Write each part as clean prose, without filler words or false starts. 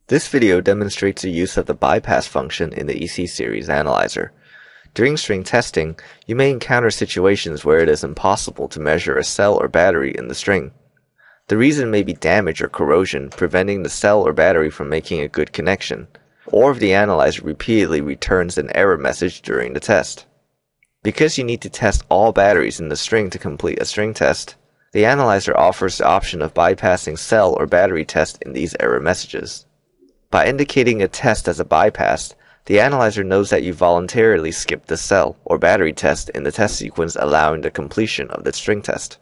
This video demonstrates the use of the bypass function in the EC series analyzer. During string testing, you may encounter situations where it is impossible to measure a cell or battery in the string. The reason may be damage or corrosion, preventing the cell or battery from making a good connection, or if the analyzer repeatedly returns an error message during the test. Because you need to test all batteries in the string to complete a string test, the analyzer offers the option of bypassing cell or battery test in these error messages. By indicating a test as a bypass, the analyzer knows that you voluntarily skipped the cell or battery test in the test sequence, allowing the completion of the string test.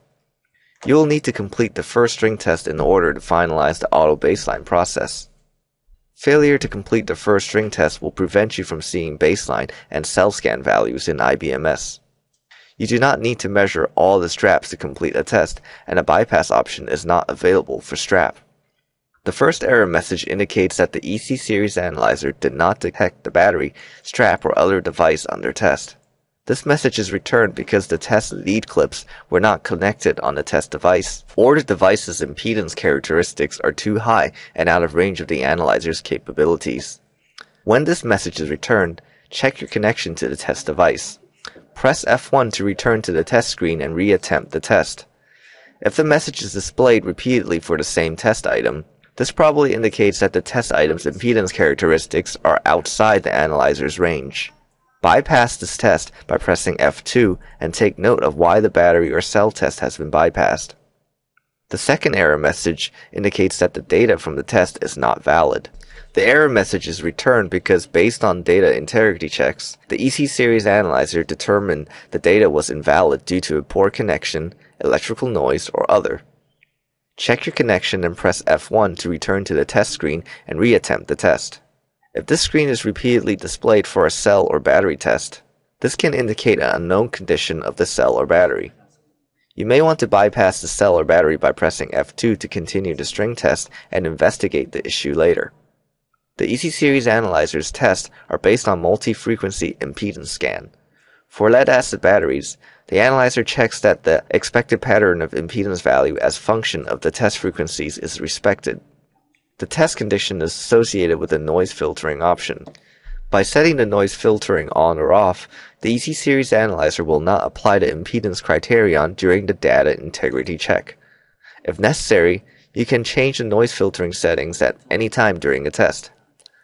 You will need to complete the first string test in order to finalize the auto baseline process. Failure to complete the first string test will prevent you from seeing baseline and cell scan values in IBMS. You do not need to measure all the straps to complete a test, and a bypass option is not available for strap. The first error message indicates that the EC series analyzer did not detect the battery, strap, or other device under test. This message is returned because the test lead clips were not connected on the test device, or the device's impedance characteristics are too high and out of range of the analyzer's capabilities. When this message is returned, check your connection to the test device. Press F1 to return to the test screen and reattempt the test. If the message is displayed repeatedly for the same test item, this probably indicates that the test item's impedance characteristics are outside the analyzer's range. Bypass this test by pressing F2 and take note of why the battery or cell test has been bypassed. The second error message indicates that the data from the test is not valid. The error message is returned because, based on data integrity checks, the EC series analyzer determined the data was invalid due to a poor connection, electrical noise, or other. Check your connection and press F1 to return to the test screen and reattempt the test. If this screen is repeatedly displayed for a cell or battery test, this can indicate an unknown condition of the cell or battery. You may want to bypass the cell or battery by pressing F2 to continue the string test and investigate the issue later. The EC series analyzer's tests are based on multi-frequency impedance scan. For lead-acid batteries, the analyzer checks that the expected pattern of impedance value as function of the test frequencies is respected. The test condition is associated with the noise filtering option. By setting the noise filtering on or off, the EC series analyzer will not apply the impedance criterion during the data integrity check. If necessary, you can change the noise filtering settings at any time during a test.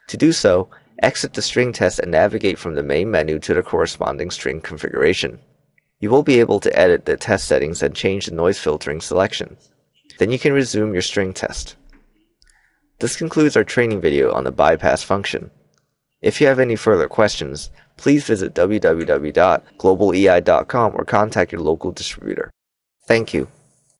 To do so, exit the string test and navigate from the main menu to the corresponding string configuration. You will be able to edit the test settings and change the noise filtering selection. Then you can resume your string test. This concludes our training video on the bypass function. If you have any further questions, please visit www.globalei.com or contact your local distributor. Thank you.